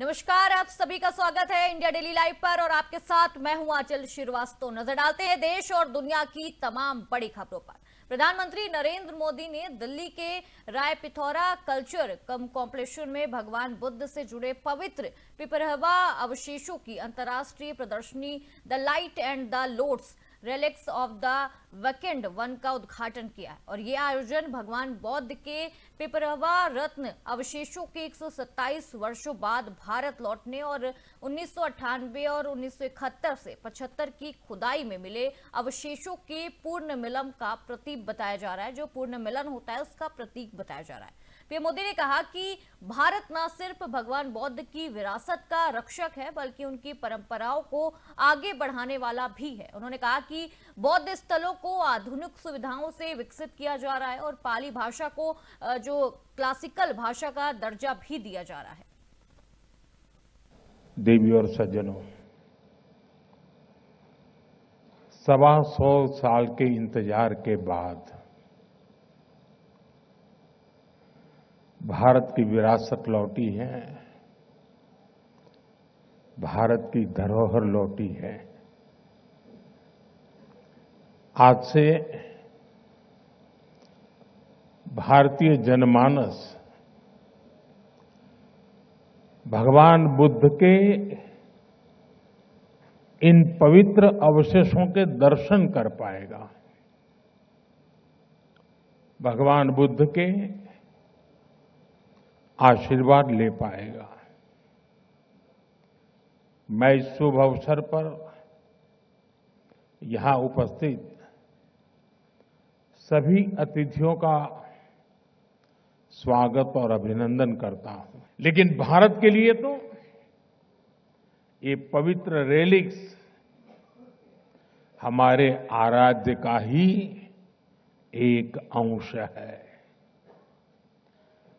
नमस्कार, आप सभी का स्वागत है इंडिया डेली लाइव पर और आपके साथ मैं हूं आंचल श्रीवास्तव। नजर डालते हैं देश और दुनिया की तमाम बड़ी खबरों पर। प्रधानमंत्री नरेंद्र मोदी ने दिल्ली के राय पिथौरा कल्चर कॉम्प्लेक्स में भगवान बुद्ध से जुड़े पवित्र पिपरहवा अवशेषों की अंतर्राष्ट्रीय प्रदर्शनी the light and the loads relics of the weekend 1 का उद्घाटन किया और ये आयोजन भगवान बौद्ध के पिपरहवा रत्न अवशेषों के 127 वर्षों बाद भारत लौटने और 1998 और 1971 से 75 की खुदाई में मिले अवशेषों के पूर्ण मिलन का प्रतीक बताया जा रहा है। जो पूर्ण मिलन होता है उसका प्रतीक बताया जा रहा है। पीएम मोदी ने कहा कि भारत न सिर्फ भगवान बौद्ध की विरासत का रक्षक है बल्कि उनकी परंपराओं को आगे बढ़ाने वाला भी है। उन्होंने कहा कि बौद्ध स्थलों को आधुनिक सुविधाओं से विकसित किया जा रहा है और पाली भाषा को जो क्लासिकल भाषा का दर्जा भी दिया जा रहा है। देवी और सज्जनों, 125 साल के इंतजार के बाद भारत की विरासत लौटी है, भारत की धरोहर लौटी है। आज से भारतीय जनमानस भगवान बुद्ध के इन पवित्र अवशेषों के दर्शन कर पाएगा। भगवान बुद्ध के आशीर्वाद ले पाएगा। मैं इस शुभ अवसर पर यहां उपस्थित सभी अतिथियों का स्वागत और अभिनंदन करता हूं। लेकिन भारत के लिए तो ये पवित्र रेलिक्स हमारे आराध्य का ही एक अंश है,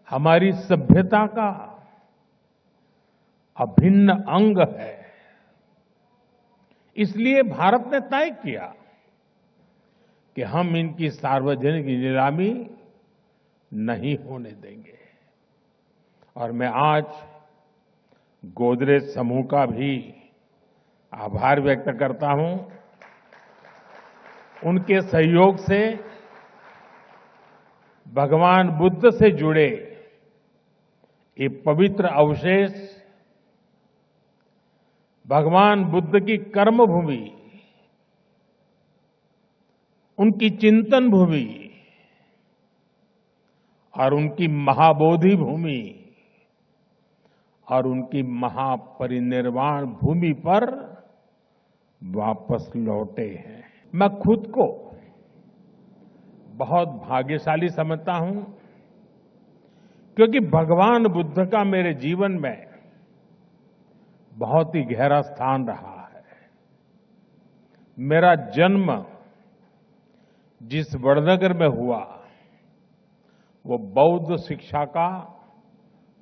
हमारी सभ्यता का अभिन्न अंग है। इसलिए भारत ने तय किया कि हम इनकी सार्वजनिक नीलामी नहीं होने देंगे। और मैं आज गोदरेज समूह का भी आभार व्यक्त करता हूं। उनके सहयोग से भगवान बुद्ध से जुड़े ये पवित्र अवशेष भगवान बुद्ध की कर्मभूमि, उनकी चिंतन भूमि और उनकी महाबोधि भूमि और उनकी महापरिनिर्वाण भूमि पर वापस लौटे हैं। मैं खुद को बहुत भाग्यशाली समझता हूं क्योंकि भगवान बुद्ध का मेरे जीवन में बहुत ही गहरा स्थान रहा है। मेरा जन्म जिस वडनगर में हुआ वो बौद्ध शिक्षा का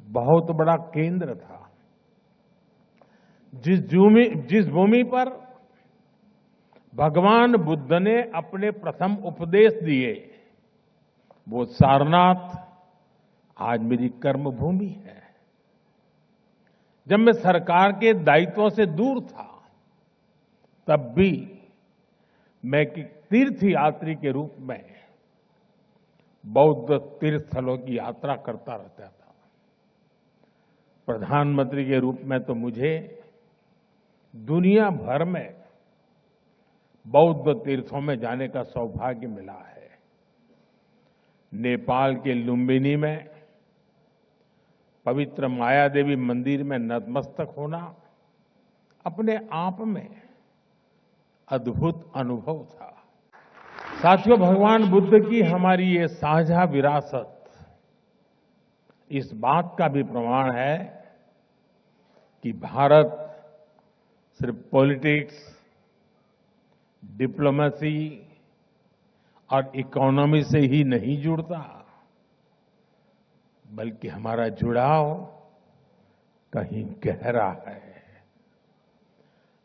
बहुत बड़ा केंद्र था। जिस भूमि पर भगवान बुद्ध ने अपने प्रथम उपदेश दिए वो सारनाथ आज मेरी कर्मभूमि है। जब मैं सरकार के दायित्वों से दूर था तब भी मैं तीर्थ यात्री के रूप में बौद्ध तीर्थ स्थलों की यात्रा करता रहता था। प्रधानमंत्री के रूप में तो मुझे दुनिया भर में बौद्ध तीर्थों में जाने का सौभाग्य मिला है। नेपाल के लुम्बिनी में पवित्र माया देवी मंदिर में नतमस्तक होना अपने आप में अद्भुत अनुभव था। साथियों, भगवान बुद्ध की हमारी ये साझा विरासत इस बात का भी प्रमाण है कि भारत सिर्फ पॉलिटिक्स, डिप्लोमेसी और इकोनॉमी से ही नहीं जुड़ता बल्कि हमारा जुड़ाव कहीं गहरा है।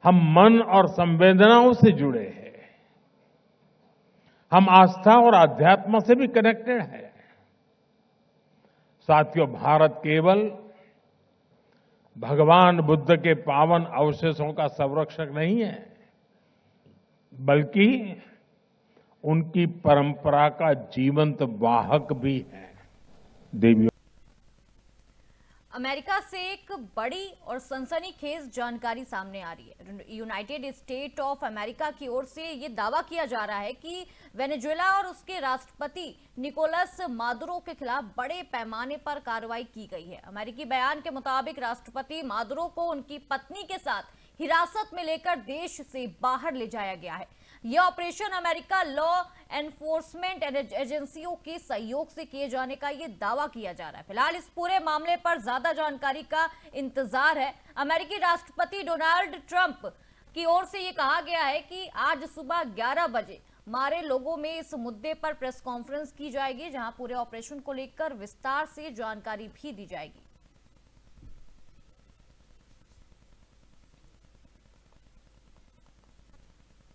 हम मन और संवेदनाओं से जुड़े हैं। हम आस्था और आध्यात्म से भी कनेक्टेड हैं। साथियों, भारत केवल भगवान बुद्ध के पावन अवशेषों का संरक्षक नहीं है, बल्कि उनकी परंपरा का जीवंत वाहक भी है। देवियों, अमेरिका से एक बड़ी और सनसनीखेज जानकारी सामने आ रही है। यूनाइटेड स्टेट ऑफ अमेरिका की ओर से ये दावा किया जा रहा है कि वेनेजुएला और उसके राष्ट्रपति निकोलस मादुरो के खिलाफ बड़े पैमाने पर कार्रवाई की गई है। अमेरिकी बयान के मुताबिक राष्ट्रपति मादुरो को उनकी पत्नी के साथ हिरासत में लेकर देश से बाहर ले जाया गया है। यह ऑपरेशन अमेरिका लॉ एनफोर्समेंट एजेंसियों के सहयोग से किए जाने का यह दावा किया जा रहा है। फिलहाल इस पूरे मामले पर ज्यादा जानकारी का इंतजार है। अमेरिकी राष्ट्रपति डोनाल्ड ट्रंप की ओर से यह कहा गया है कि आज सुबह 11 बजे मारे लोगों में इस मुद्दे पर प्रेस कॉन्फ्रेंस की जाएगी, जहां पूरे ऑपरेशन को लेकर विस्तार से जानकारी भी दी जाएगी।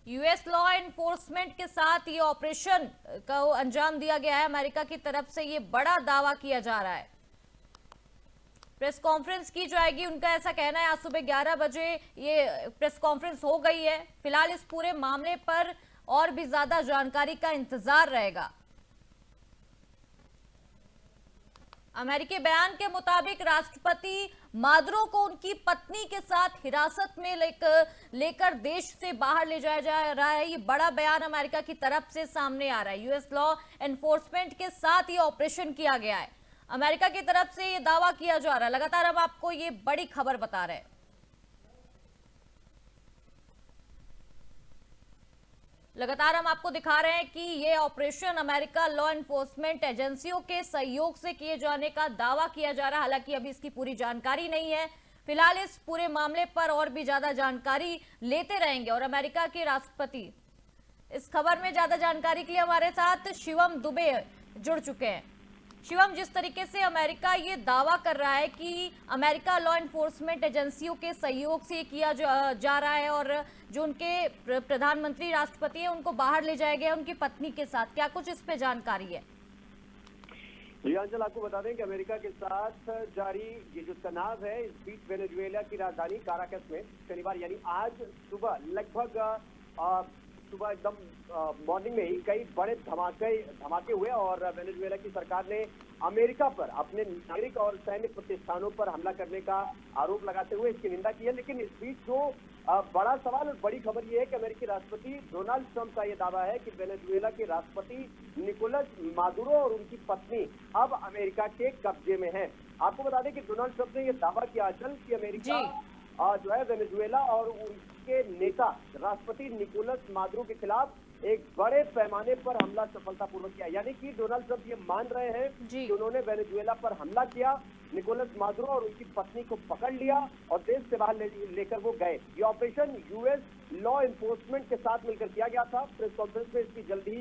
यूएस लॉ एनफोर्समेंट के साथ ये ऑपरेशन को अंजाम दिया गया है। अमेरिका की तरफ से ये बड़ा दावा किया जा रहा है। प्रेस कॉन्फ्रेंस की जाएगी, उनका ऐसा कहना है। आज सुबह 11 बजे ये प्रेस कॉन्फ्रेंस हो गई है। फिलहाल इस पूरे मामले पर और भी ज्यादा जानकारी का इंतजार रहेगा। अमेरिकी बयान के मुताबिक राष्ट्रपति मादुरो को उनकी पत्नी के साथ हिरासत में लेकर देश से बाहर ले जाया जा रहा है। ये बड़ा बयान अमेरिका की तरफ से सामने आ रहा है। यूएस लॉ एनफोर्समेंट के साथ ये ऑपरेशन किया गया है। अमेरिका की तरफ से ये दावा किया जा रहा है। लगातार हम आपको ये बड़ी खबर बता रहे हैं। लगातार हम आपको दिखा रहे हैं कि ये ऑपरेशन अमेरिका लॉ एनफोर्समेंट एजेंसियों के सहयोग से किए जाने का दावा किया जा रहा है। हालांकि अभी इसकी पूरी जानकारी नहीं है। फिलहाल इस पूरे मामले पर और भी ज्यादा जानकारी लेते रहेंगे। और अमेरिका के राष्ट्रपति, इस खबर में ज्यादा जानकारी के लिए हमारे साथ शिवम दुबे जुड़ चुके हैं। शिवम, जिस तरीके से अमेरिका ये दावा कर रहा है कि अमेरिका लॉ एनफोर्समेंट एजेंसियों के सहयोग से किया जा रहा है और जो उनके प्रधानमंत्री राष्ट्रपति हैं उनको बाहर ले जाया गया उनकी पत्नी के साथ, क्या कुछ इस पे जानकारी है? जी अंचल, आपको बता दें कि अमेरिका के साथ जारी ये जो तनाव है, इस बीच वेनेजुएला की राजधानी काराकस में शनिवार यानी आज सुबह लगभग सुबह एकदम मॉर्निंग में ही कई बड़े धमाके हुए और वेनेजुएला की सरकार ने अमेरिका पर अपने नागरिक और सैन्य प्रतिष्ठानों पर हमला करने का आरोप लगाते हुए इसकी निंदा की है। लेकिन इस बीच जो बड़ा सवाल और बड़ी खबर यह है कि अमेरिकी राष्ट्रपति डोनाल्ड ट्रंप का यह दावा है कि वेनेजुएला के राष्ट्रपति निकोलस मादुरो और उनकी पत्नी अब अमेरिका के कब्जे में है। आपको बता दें कि डोनाल्ड ट्रंप ने यह दावा किया अचल कि अमेरिका जो है वेनेजुएला और उनके नेता राष्ट्रपति निकोलस मादुरो के खिलाफ एक बड़े पैमाने पर हमला सफलतापूर्वक किया। यानी कि डोनाल्ड ट्रंप ये मान रहे हैं कि उन्होंने वेनेजुएला पर हमला किया, निकोलस मादुरो और उनकी पत्नी को पकड़ लिया और देश से बाहर लेकर वो गए। ये ऑपरेशन यूएस लॉ एनफोर्समेंट के साथ मिलकर किया गया था। प्रेस कॉन्फ्रेंस में इसकी जल्द ही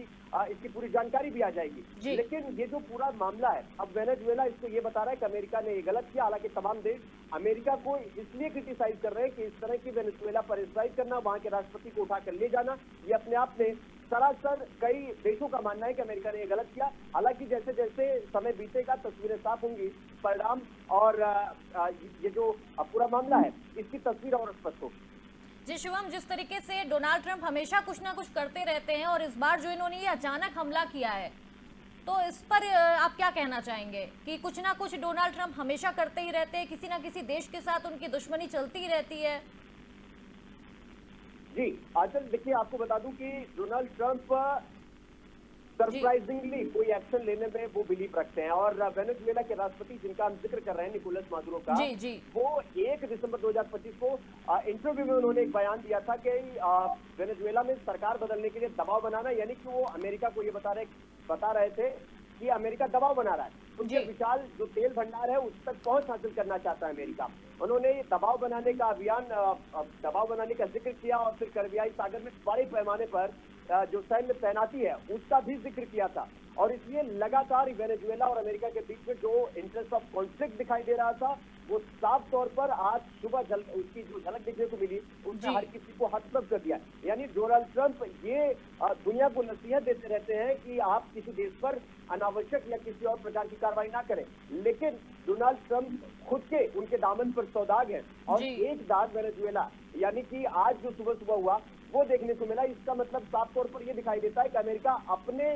इसकी पूरी जानकारी भी आ जाएगी। लेकिन ये जो पूरा मामला है, अब वेनेजुएला इसको ये बता रहा है कि अमेरिका ने ये गलत किया। हालांकि तमाम देश अमेरिका को इसलिए क्रिटिसाइज कर रहे हैं कि इस तरह की वेनेजुएला पर स्ट्राइक करना, वहां के राष्ट्रपति को उठाकर ले जाना, ये अपने आप में सरासर कई देशों का मानना है कि अमेरिका ने ये गलत किया। हालांकि जैसे जैसे समय बीतेगा तस्वीरें साफ होंगी, परिणाम और ये जो पूरा मामला है इसकी तस्वीर और स्पष्ट होगी। जी शिवम, जिस तरीके से डोनाल्ड ट्रंप हमेशा कुछ ना कुछ करते रहते हैं और इस बार जो इन्होंने ये अचानक हमला किया है, तो इस पर आप क्या कहना चाहेंगे कि कुछ ना कुछ डोनाल्ड ट्रंप हमेशा करते ही रहते हैं, किसी ना किसी देश के साथ उनकी दुश्मनी चलती ही रहती है? जी आचल, देखिए आपको बता दूं कि डोनाल्ड ट्रंप सरप्राइजिंगली कोई एक्शन लेने में वो बिलीव रखते हैं और वेनेजुएला के राष्ट्रपति जिनका हम जिक्र कर रहे हैं निकोलस मादुरो का, वो 1 दिसंबर 2025 को इंटरव्यू में उन्होंने एक बयान दिया था कि वेनेजुएला में सरकार बदलने के लिए दबाव बनाना, यानी कि वो अमेरिका को ये बता रहे थे कि अमेरिका दबाव बना रहा है, उनके विशाल जो तेल भंडार है उस तक पहुंच हासिल करना चाहता है अमेरिका। उन्होंने दबाव बनाने का अभियान, दबाव बनाने का जिक्र किया और फिर कैरिबियाई सागर में बड़े पैमाने पर जो सैन्य तैनाती है उसका भी जिक्र किया था। और इसलिए लगातार वेनेजुएला और अमेरिका के बीच में जो इंटरेस्ट ऑफ कॉन्फ्लिक्ट दिखाई दे रहा था वो साफ तौर पर आज सुबह उसकी जो झलक देखने को मिली उसने हर किसी को हतप्रभ कर दिया। यानी डोनाल्ड ट्रंप ये दुनिया को नसीहत देते रहते हैं कि आप किसी देश पर अनावश्यक या किसी और प्रकार की कार्रवाई ना करें, लेकिन डोनाल्ड ट्रंप खुद के उनके दामन पर सौदाग है और एक दाग वेनेजुएला यानी कि आज जो सुबह सुबह हुआ वो देखने को मिला। इसका मतलब साफ तौर पर यह दिखाई देता है कि अमेरिका अपने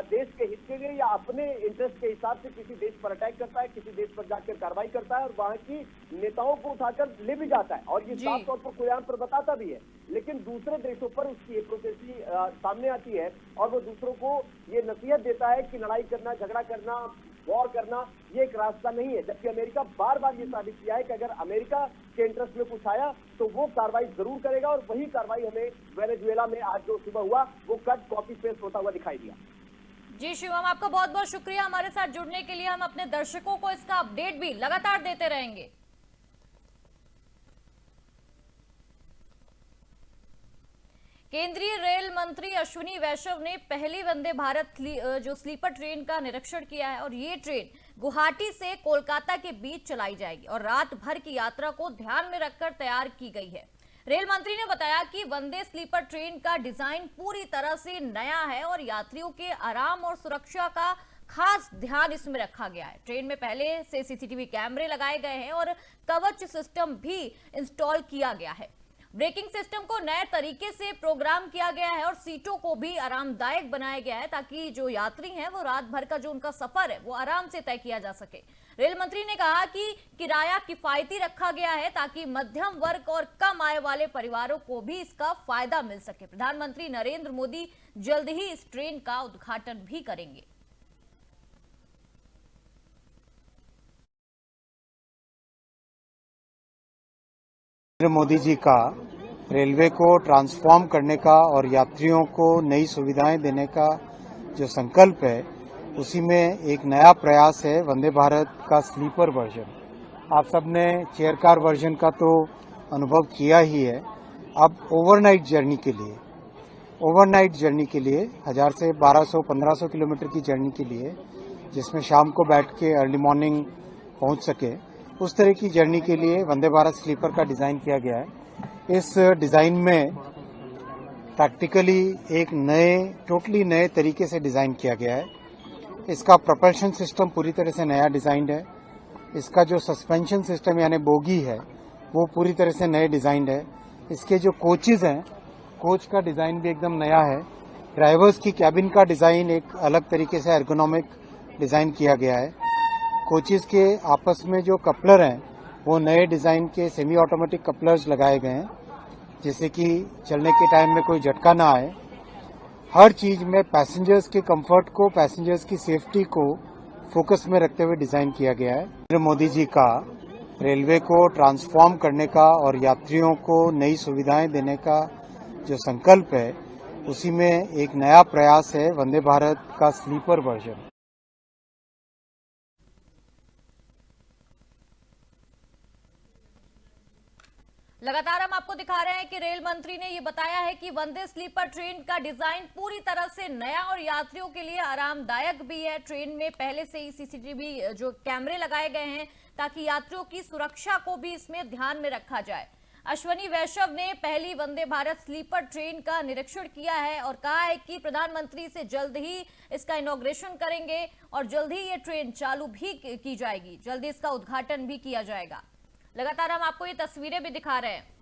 देश के हित के लिए या अपने इंटरेस्ट के हिसाब से किसी देश पर अटैक करता है, किसी देश पर जाकर कार्रवाई करता है और वहां की नेताओं को उठाकर ले भी जाता है और ये साफ तौर पर खुलेआम पर बताता भी है। लेकिन दूसरे देशों पर उसकी हिपोक्रेसी सामने आती है और वो दूसरों को ये नसीहत देता है कि लड़ाई करना, झगड़ा करना, वॉर करना ये एक रास्ता नहीं है। जबकि अमेरिका बार बार ये साबित किया है कि अगर अमेरिका के इंटरेस्ट में कुछ आया तो वो कार्रवाई जरूर करेगा और वही कार्रवाई हमें वेनेजुएला में आज जो सुबह हुआ वो कट कॉपी पेस्ट होता हुआ दिखाई दिया। जी शिवम, आपका बहुत बहुत शुक्रिया हमारे साथ जुड़ने के लिए। हम अपने दर्शकों को इसका अपडेट भी लगातार देते रहेंगे। केंद्रीय रेल मंत्री अश्विनी वैष्णव ने पहली वंदे भारत जो स्लीपर ट्रेन का निरीक्षण किया है और ये ट्रेन गुवाहाटी से कोलकाता के बीच चलाई जाएगी और रात भर की यात्रा को ध्यान में रखकर तैयार की गई है। रेल मंत्री ने बताया कि वंदे स्लीपर ट्रेन का डिजाइन पूरी तरह से नया है और यात्रियों के आराम और सुरक्षा का खास ध्यान इसमें रखा गया है। ट्रेन में पहले से सीसीटीवी कैमरे लगाए गए हैं और कवच सिस्टम भी इंस्टॉल किया गया है। ब्रेकिंग सिस्टम को नए तरीके से प्रोग्राम किया गया है और सीटों को भी आरामदायक बनाया गया है ताकि जो यात्री हैं वो रात भर का जो उनका सफर है वो आराम से तय किया जा सके। रेल मंत्री ने कहा कि किराया किफायती रखा गया है ताकि मध्यम वर्ग और कम आय वाले परिवारों को भी इसका फायदा मिल सके। प्रधानमंत्री नरेंद्र मोदी जल्द ही इस ट्रेन का उद्घाटन भी करेंगे। नरेंद्र मोदी जी का रेलवे को ट्रांसफॉर्म करने का और यात्रियों को नई सुविधाएं देने का जो संकल्प है उसी में एक नया प्रयास है वंदे भारत का स्लीपर वर्जन। आप सबने चेयर कार वर्जन का तो अनुभव किया ही है। अब ओवरनाइट जर्नी के लिए 1000 से 1200-1500 किलोमीटर की जर्नी के लिए जिसमें शाम को बैठ के अर्ली मॉर्निंग पहुंच सके उस तरह की जर्नी के लिए वंदे भारत स्लीपर का डिजाइन किया गया है। इस डिजाइन में प्रैक्टिकली एक टोटली नए तरीके से डिजाइन किया गया है। इसका प्रोपल्शन सिस्टम पूरी तरह से नया डिजाइंड है। इसका जो सस्पेंशन सिस्टम यानी बोगी है वो पूरी तरह से नए डिजाइंड है। इसके जो कोचेज हैं, कोच का डिजाइन भी एकदम नया है। ड्राइवर्स की कैबिन का डिजाइन एक अलग तरीके से एर्गोनॉमिक डिजाइन किया गया है। कोचेज के आपस में जो कपलर हैं वो नए डिजाइन के सेमी ऑटोमेटिक कपलर्स लगाए गए हैं जिससे कि चलने के टाइम में कोई झटका ना आए। हर चीज में पैसेंजर्स के कंफर्ट को, पैसेंजर्स की सेफ्टी को फोकस में रखते हुए डिजाइन किया गया है। नरेंद्र मोदी जी का रेलवे को ट्रांसफॉर्म करने का और यात्रियों को नई सुविधाएं देने का जो संकल्प है उसी में एक नया प्रयास है वंदे भारत का स्लीपर वर्जन। लगातार हम आपको दिखा रहे हैं कि रेल मंत्री ने ये बताया है कि वंदे स्लीपर ट्रेन का डिजाइन पूरी तरह से नया और यात्रियों के लिए आरामदायक भी है। ट्रेन में पहले से ही सीसीटीवी जो कैमरे लगाए गए हैं ताकि यात्रियों की सुरक्षा को भी इसमें ध्यान में रखा जाए। अश्विनी वैष्णव ने पहली वंदे भारत स्लीपर ट्रेन का निरीक्षण किया है और कहा है कि प्रधानमंत्री से जल्द ही इसका इनॉग्रेशन करेंगे और जल्द ही ये ट्रेन चालू भी की जाएगी, जल्द इसका उद्घाटन भी किया जाएगा। लगातार हम आपको ये तस्वीरें भी दिखा रहे हैं।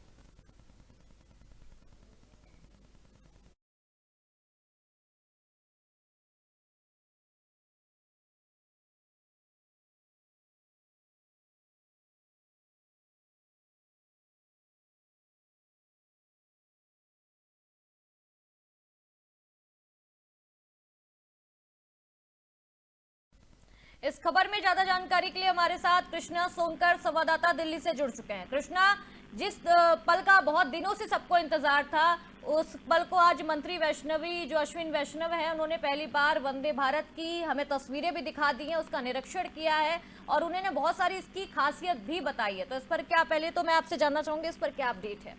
इस खबर में ज्यादा जानकारी के लिए हमारे साथ कृष्णा सोनकर संवाददाता दिल्ली से जुड़ चुके हैं। कृष्णा, जिस पल का बहुत दिनों से सबको इंतजार था उस पल को आज मंत्री वैष्णवी जो अश्विन वैष्णव है उन्होंने पहली बार वंदे भारत की हमें तस्वीरें भी दिखा दी हैं, उसका निरीक्षण किया है और उन्होंने बहुत सारी इसकी खासियत भी बताई है। तो इस पर क्या, पहले तो मैं आपसे जानना चाहूंगी इस पर क्या अपडेट है?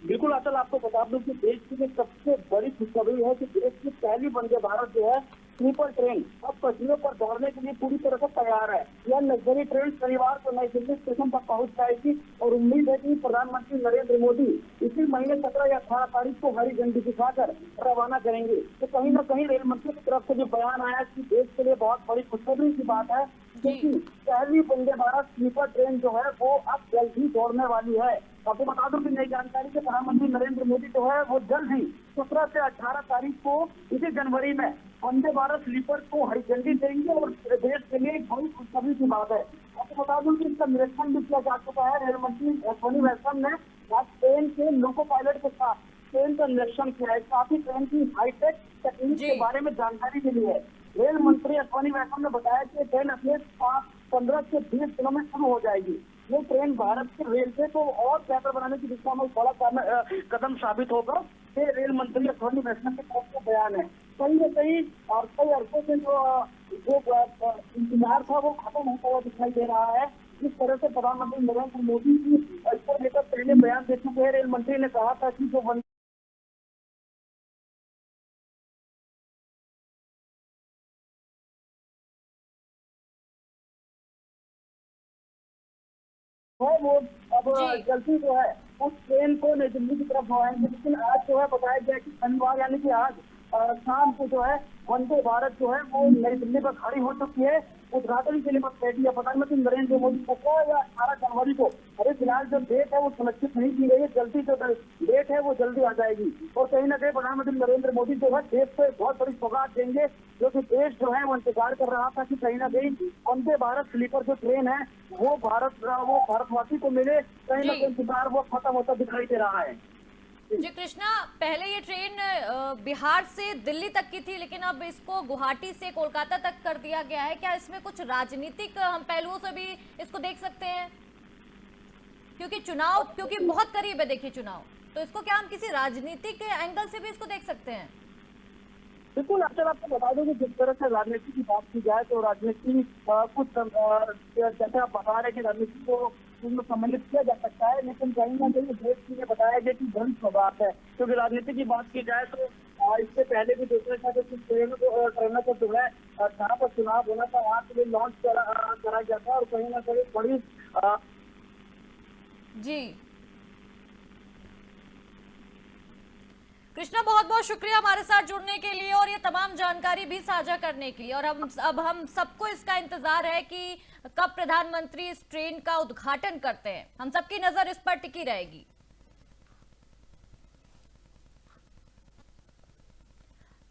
बिल्कुल अचल, आपको बता दूं कि देश की सबसे बड़ी खुशखबरी है कि देश की पहली वंदे भारत जो है स्लीपर ट्रेन अब पटरियों पर दौड़ने के लिए पूरी तरह से तैयार है। यह लग्जरी ट्रेन शनिवार को नई दिल्ली स्टेशन पर पहुंच जाएगी और उम्मीद है कि प्रधानमंत्री नरेंद्र मोदी इसी महीने 17 या 18 तारीख को हरी झंडी दिखाकर रवाना करेंगे। तो कहीं न कहीं रेल मंत्री की तरफ से जो बयान आया कि देश के लिए बहुत बड़ी खुशखबरी की बात है, क्योंकि पहली वंदे भारत स्लीपर ट्रेन जो है वो अब जल्द ही दौड़ने वाली है। आपको बता दूं कि नई जानकारी के प्रधानमंत्री नरेंद्र मोदी जो है वो जल्द ही 17 से 18 तारीख को इसी जनवरी में वंदे भारत स्लीपर को हरी झंडी देंगे और देश के लिए एक बड़ी खुशखबरी की बात है। आपको बता दूं कि इसका निरीक्षण भी किया जा चुका है। रेल मंत्री अश्विनी वैष्णव ने आज ट्रेन के लोको पायलट के साथ ट्रेन का निरीक्षण किया है। साथ ही ट्रेन की हाईटेक तकनीक के बारे में जानकारी मिली है। रेल मंत्री अश्विनी वैष्णव ने बताया कि ट्रेन अगले 15 से 20 दिनों में शुरू हो जाएगी। ये ट्रेन भारत के रेलवे को और बेहतर बनाने की दिशा में बड़ा कदम साबित होगा। ये रेल मंत्री अश्विनी वैष्णव के तरफ से बयान है। कहीं न कहीं और कई अरसों से जो इंतजार था वो खत्म होता हुआ दिखाई दे रहा है। जिस तरह से प्रधानमंत्री नरेंद्र मोदी की इसको लेकर पहले बयान दे चुके हैं। रेल मंत्री ने कहा था कि जो है वो अब जल्दी जो है उस ट्रेन को नई दिल्ली की तरफ बढ़ाएंगे। लेकिन आज जो है बताया गया कि शनिवार यानी कि आज शाम को जो है वंदे भारत जो है वो नई दिल्ली पर खड़ी हो चुकी है। उद्घाटन के लिए बस बैठी है। प्रधानमंत्री नरेंद्र मोदी 17 या 18 जनवरी को, अरे फिलहाल जो डेट है वो सुनिश्चित नहीं की गई है। जल्दी जो डेट है वो जल्दी आ जाएगी। और कहीं ना कहीं प्रधानमंत्री नरेंद्र मोदी जो है देश को बहुत बड़ी सौगात देंगे, जो कि देश जो है वो इंतजार कर रहा था कि कहीं ना कहीं वंदे भारत स्लीपर जो ट्रेन है वो भारतवासी को मिले। कहीं ना कहीं इंतजार वो खत्म होता दिखाई दे रहा है। जी कृष्णा, पहले ये ट्रेन बिहार से दिल्ली तक की थी, लेकिन अब इसको गुवाहाटी से कोलकाता तक कर दिया गया है। क्या इसमें कुछ राजनीतिक हम पहलुओं से भी इसको देख सकते हैं? क्योंकि बहुत करीब है देखिए चुनाव, तो इसको क्या हम किसी राजनीतिक एंगल से भी इसको देख सकते हैं? बिल्कुल। अक्सर आपको बता दूं कि जिस तरह से राजनीति की बात की जाए तो राजनीति कुछ जैसे आप बता रहे कि राजनीति को उसमें सम्मिलित किया जा सकता है, लेकिन कहीं ना कहीं देश के लिए बताया गया कि बड़ी सौगात है। क्योंकि राजनीति की बात की जाए तो इससे पहले भी दूसरे था कि ट्रेनों को जो है जहाँ पर चुनाव होना था वहाँ के लिए लॉन्च करा गया था। और कहीं ना कहीं बड़ी जी कृष्णा, बहुत बहुत शुक्रिया हमारे साथ जुड़ने के लिए और ये तमाम जानकारी भी साझा करने के लिए। और अब हम सबको इसका इंतजार है कि कब प्रधानमंत्री इस ट्रेन का उद्घाटन करते हैं। हम सबकी नजर इस पर टिकी रहेगी।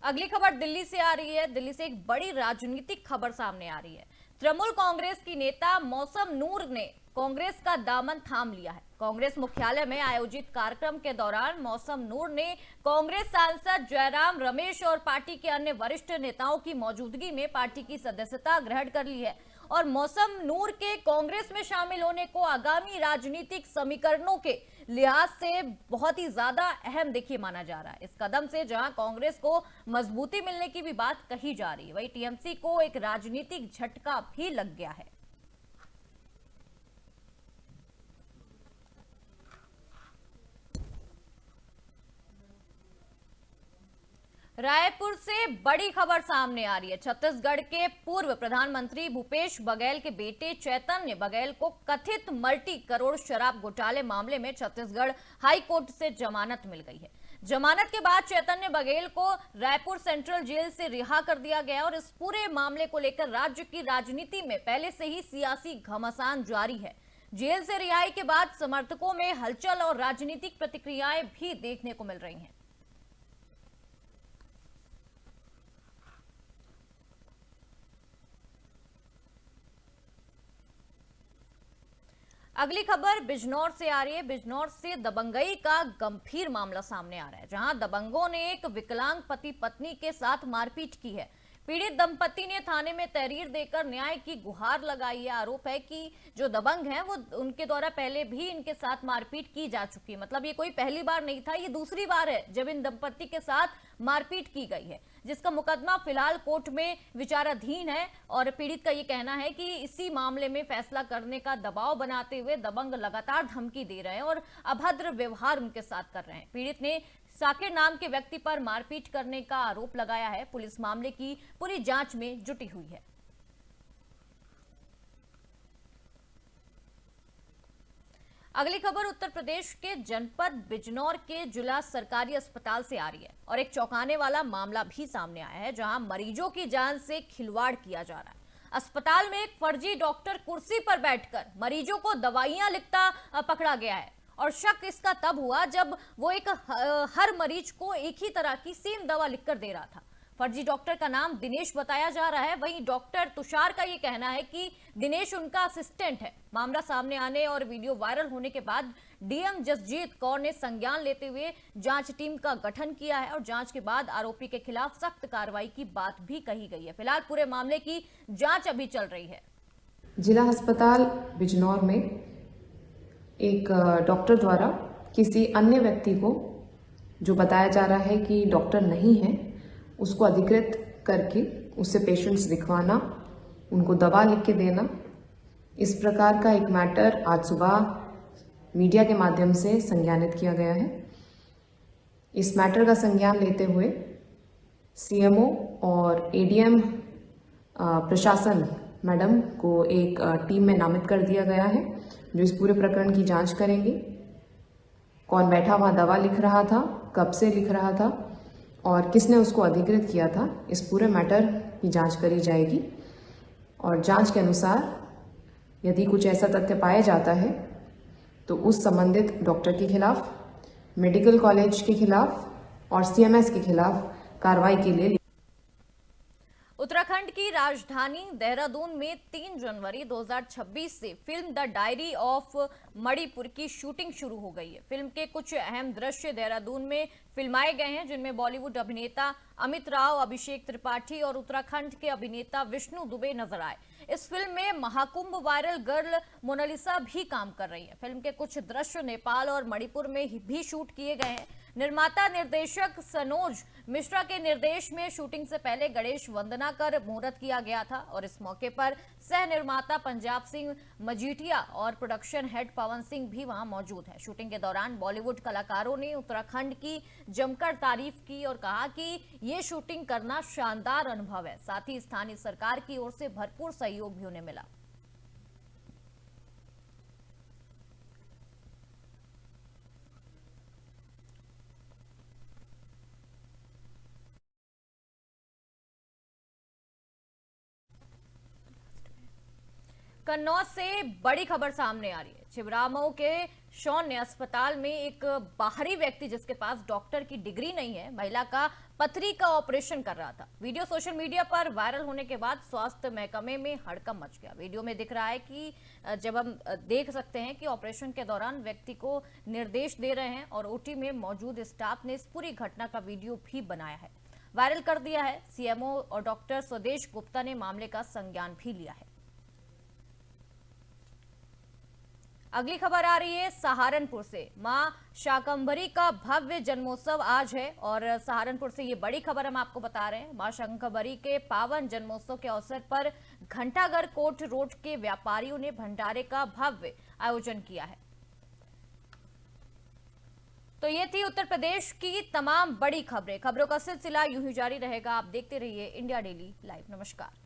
अगली खबर दिल्ली से आ रही है। दिल्ली से एक बड़ी राजनीतिक खबर सामने आ रही है। तृणमूल कांग्रेस की नेता मौसम नूर ने कांग्रेस का दामन थाम लिया है। कांग्रेस मुख्यालय में आयोजित कार्यक्रम के दौरान मौसम नूर ने कांग्रेस सांसद जयराम रमेश और पार्टी के अन्य वरिष्ठ नेताओं की मौजूदगी में पार्टी की सदस्यता ग्रहण कर ली है। और मौसम नूर के कांग्रेस में शामिल होने को आगामी राजनीतिक समीकरणों के लिहाज से बहुत ही ज्यादा अहम देखिए माना जा रहा है। इस कदम से जहां कांग्रेस को मजबूती मिलने की भी बात कही जा रही है, वहीं टीएमसी को एक राजनीतिक झटका भी लग गया है। रायपुर से बड़ी खबर सामने आ रही है। छत्तीसगढ़ के पूर्व प्रधानमंत्री भूपेश बघेल के बेटे चैतन्य बघेल को कथित मल्टी करोड़ शराब घोटाले मामले में छत्तीसगढ़ हाई कोर्ट से जमानत मिल गई है। जमानत के बाद चैतन्य बघेल को रायपुर सेंट्रल जेल से रिहा कर दिया गया और इस पूरे मामले को लेकर राज्य की राजनीति में पहले से ही सियासी घमासान जारी है। जेल से रिहाई के बाद समर्थकों में हलचल और राजनीतिक प्रतिक्रियाएं भी देखने को मिल रही हैं। अगली खबर बिजनौर से आ रही है। बिजनौर से दबंगई का गंभीर मामला सामने आ रहा है, जहां दबंगों ने एक विकलांग पति पत्नी के साथ मारपीट की है। पीड़ित दंपति ने थाने में तहरीर देकर न्याय की गुहार लगाई है। आरोप है कि जो दबंग हैं वो उनके द्वारा पहले भी इनके साथ मारपीट की जा चुकी है। मतलब ये कोई पहली बार नहीं था, ये दूसरी बार है जब इन दंपति के साथ मारपीट की गई है, जिसका मुकदमा फिलहाल कोर्ट में विचाराधीन है। और पीड़ित का ये कहना है कि इसी मामले में फैसला करने का दबाव बनाते हुए दबंग लगातार धमकी दे रहे हैं और अभद्र व्यवहार उनके साथ कर रहे हैं। पीड़ित ने साकिर नाम के व्यक्ति पर मारपीट करने का आरोप लगाया है। पुलिस मामले की पूरी जांच में जुटी हुई है। अगली खबर उत्तर प्रदेश के जनपद बिजनौर के जिला सरकारी अस्पताल से आ रही है और एक चौंकाने वाला मामला भी सामने आया है, जहां मरीजों की जान से खिलवाड़ किया जा रहा है। अस्पताल में एक फर्जी डॉक्टर कुर्सी पर बैठकर मरीजों को दवाइयां लिखता पकड़ा गया है और शक इसका तब हुआ जब वो हर मरीज को एक ही तरह की सेम दवा लिखकर दे रहा था। फर्जी डॉक्टर का नाम दिनेश बताया जा रहा है। वहीं डॉक्टर तुषार का ये कहना है कि दिनेश उनका असिस्टेंट है। मामला सामने आने और वीडियो वायरल होने के बाद डीएम जसजीत कौर ने संज्ञान लेते हुए जांच टीम का गठन किया है और जांच के बाद आरोपी के खिलाफ सख्त कार्रवाई की बात भी कही गई है। फिलहाल पूरे मामले की जांच अभी चल रही है। जिला अस्पताल बिजनौर में एक डॉक्टर द्वारा किसी अन्य व्यक्ति को, जो बताया जा रहा है कि डॉक्टर नहीं है, उसको अधिकृत करके उससे पेशेंट्स दिखवाना, उनको दवा लिख के देना, इस प्रकार का एक मैटर आज सुबह मीडिया के माध्यम से संज्ञानित किया गया है। इस मैटर का संज्ञान लेते हुए सीएमओ और एडीएम प्रशासन मैडम को एक टीम में नामित कर दिया गया है, जो इस पूरे प्रकरण की जांच करेंगे। कौन बैठा वहां दवा लिख रहा था, कब से लिख रहा था और किसने उसको अधिकृत किया था, इस पूरे मैटर की जांच करी जाएगी। और जांच के अनुसार यदि कुछ ऐसा तथ्य पाया जाता है तो उस संबंधित डॉक्टर के खिलाफ, मेडिकल कॉलेज के खिलाफ और सीएमएस के खिलाफ कार्रवाई के लिए। उत्तराखंड की राजधानी देहरादून में 3 जनवरी 2026 से film the diary of Manipur की शूटिंग शुरू हो गई है। फिल्म के कुछ अहम दृश्य देहरादून में फिल्माए गए हैं, जिनमें बॉलीवुड अभिनेता अमित राव, अभिषेक त्रिपाठी और उत्तराखंड के अभिनेता विष्णु दुबे नजर आए। इस फिल्म में महाकुंभ वायरल गर्ल मोनालिसा भी काम कर रही है। फिल्म के कुछ दृश्य नेपाल और मणिपुर में भी शूट किए गए हैं। निर्माता निर्देशक सनोज मिश्रा के निर्देश में शूटिंग से पहले गणेश वंदना कर मुहूर्त किया गया था और इस मौके पर सह निर्माता पंजाब सिंह मजीठिया और प्रोडक्शन हेड पवन सिंह भी वहां मौजूद है। शूटिंग के दौरान बॉलीवुड कलाकारों ने उत्तराखंड की जमकर तारीफ की और कहा कि ये शूटिंग करना शानदार अनुभव है। साथ ही स्थानीय सरकार की ओर से भरपूर सहयोग भी उन्हें मिला। कन्नौज से बड़ी खबर सामने आ रही है। छिबरामऊ के शौन्य अस्पताल में एक बाहरी व्यक्ति, जिसके पास डॉक्टर की डिग्री नहीं है, महिला का पथरी का ऑपरेशन कर रहा था। वीडियो सोशल मीडिया पर वायरल होने के बाद स्वास्थ्य महकमे में हड़कंप मच गया। वीडियो में दिख रहा है कि जब हम देख सकते हैं कि ऑपरेशन के दौरान व्यक्ति को निर्देश दे रहे हैं और ओटी में मौजूद स्टाफ ने इस पूरी घटना का वीडियो भी बनाया है, वायरल कर दिया है। सीएमओ और डॉक्टर स्वदेश गुप्ता ने मामले का संज्ञान भी लिया है। अगली खबर आ रही है सहारनपुर से। मां शाकंभरी का भव्य जन्मोत्सव आज है और सहारनपुर से ये बड़ी खबर हम आपको बता रहे हैं। मां शाकंभरी के पावन जन्मोत्सव के अवसर पर घंटाघर कोट रोड के व्यापारियों ने भंडारे का भव्य आयोजन किया है। तो ये थी उत्तर प्रदेश की तमाम बड़ी खबरें। खबरों का सिलसिला यूं ही जारी रहेगा। आप देखते रहिए इंडिया डेली लाइव। नमस्कार।